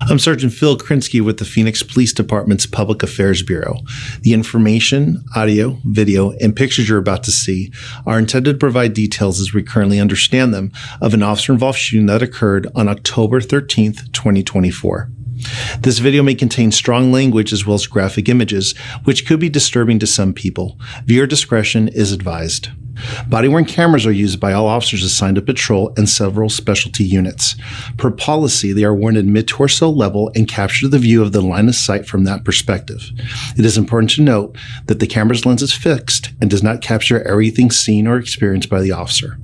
I'm Sergeant Phil Krinsky with the Phoenix Police Department's Public Affairs Bureau. The information, audio, video, and pictures you're about to see are intended to provide details as we currently understand them of an officer-involved shooting that occurred on October 13th, 2024. This video may contain strong language as well as graphic images, which could be disturbing to some people. Viewer discretion is advised. Body-worn cameras are used by all officers assigned to patrol and several specialty units. Per policy, they are worn at mid-torso level and capture the view of the line of sight from that perspective. It is important to note that the camera's lens is fixed and does not capture everything seen or experienced by the officer.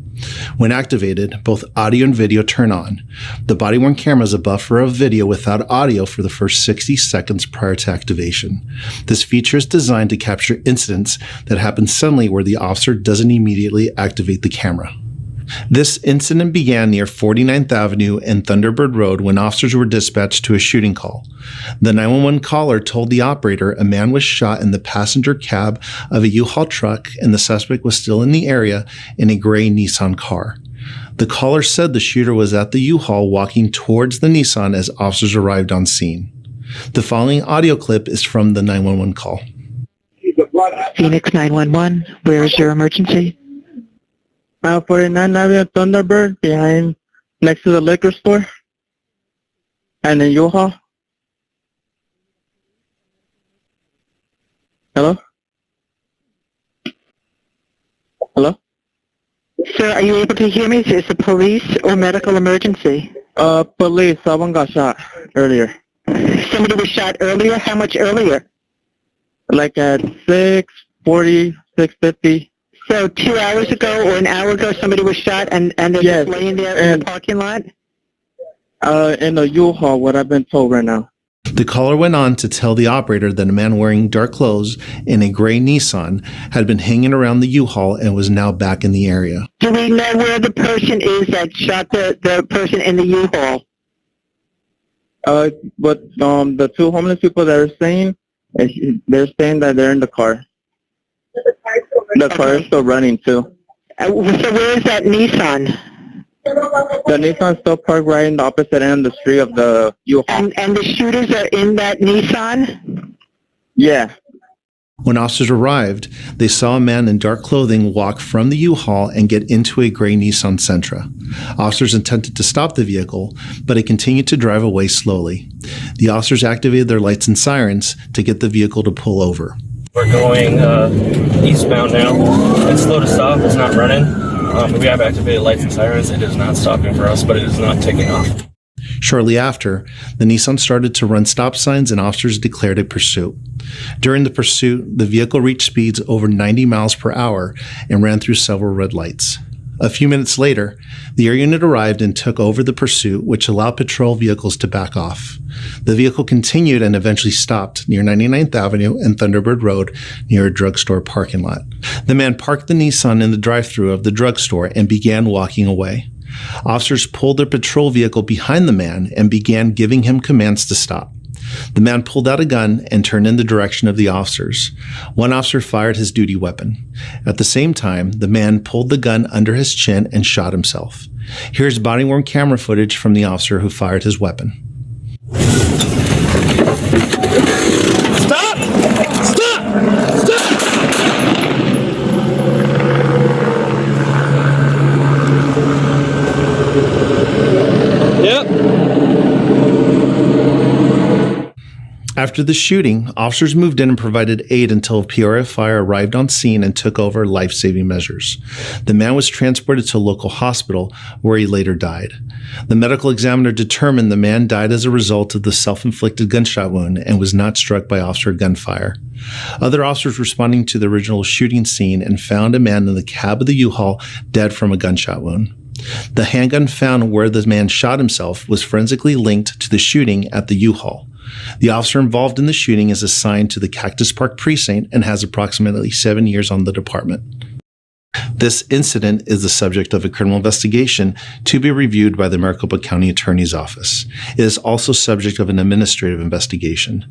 When activated, both audio and video turn on. The body-worn camera is a buffer of video without audio for the first 60 seconds prior to activation. This feature is designed to capture incidents that happen suddenly where the officer doesn't immediately activate the camera. This incident began near 49th Avenue and Thunderbird Road when officers were dispatched to a shooting call. The 911 caller told the operator a man was shot in the passenger cab of a U-Haul truck and the suspect was still in the area in a gray Nissan car. The caller said the shooter was at the U-Haul walking towards the Nissan as officers arrived on scene. The following audio clip is from the 911 call. Phoenix 911, where is your emergency? 49 Avenue Thunderbird behind, next to the liquor store, and then U-Haul. Hello? Hello? Sir, are you able to hear me? Is it police or medical emergency? Police. Someone got shot earlier. Somebody was shot earlier? How much earlier? Like at 6:40, 6:50. So 2 hours ago or an hour ago somebody was shot and they're Yes, just laying there in the parking lot? In the U-Haul, what I've been told right now. The caller went on to tell the operator that a man wearing dark clothes in a gray Nissan had been hanging around the U-Haul and was now back in the area. Do we know where the person is that shot the person in the U-Haul? But the two homeless people that are saying, they're saying that they're in the car. The car is still running too. So where is that Nissan? The Nissan's still parked right in the opposite end of the street of the U-Haul. And the shooters are in that Nissan? Yeah. When officers arrived, they saw a man in dark clothing walk from the U-Haul and get into a gray Nissan Sentra. Officers attempted to stop the vehicle, but it continued to drive away slowly. The officers activated their lights and sirens to get the vehicle to pull over. We're going eastbound now. It's slow to stop. It's not running. We have activated lights and sirens. It is not stopping for us, but it is not taking off. Shortly after, the Nissan started to run stop signs and officers declared a pursuit. During the pursuit, the vehicle reached speeds over 90 miles per hour and ran through several red lights. A few minutes later, the air unit arrived and took over the pursuit, which allowed patrol vehicles to back off. The vehicle continued and eventually stopped near 99th Avenue and Thunderbird Road near a drugstore parking lot. The man parked the Nissan in the drive-thru of the drugstore and began walking away. Officers pulled their patrol vehicle behind the man and began giving him commands to stop. The man pulled out a gun and turned in the direction of the officers. One officer fired his duty weapon. At the same time, the man pulled the gun under his chin and shot himself. Here's body-worn camera footage from the officer who fired his weapon. Stop! Stop! Stop! Yep. After the shooting, officers moved in and provided aid until Peoria Fire arrived on scene and took over life-saving measures. The man was transported to a local hospital where he later died. The medical examiner determined the man died as a result of the self-inflicted gunshot wound and was not struck by officer gunfire. Other officers responding to the original shooting scene and found a man in the cab of the U-Haul dead from a gunshot wound. The handgun found where the man shot himself was forensically linked to the shooting at the U-Haul. The officer involved in the shooting is assigned to the Cactus Park precinct and has approximately 7 years on the department. This incident is the subject of a criminal investigation to be reviewed by the Maricopa County Attorney's Office. It is also subject of an administrative investigation.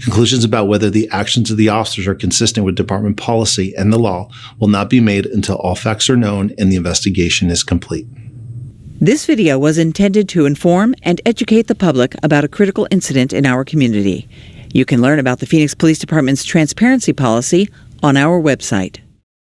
Conclusions about whether the actions of the officers are consistent with department policy and the law will not be made until all facts are known and the investigation is complete. This video was intended to inform and educate the public about a critical incident in our community. You can learn about the Phoenix Police Department's transparency policy on our website.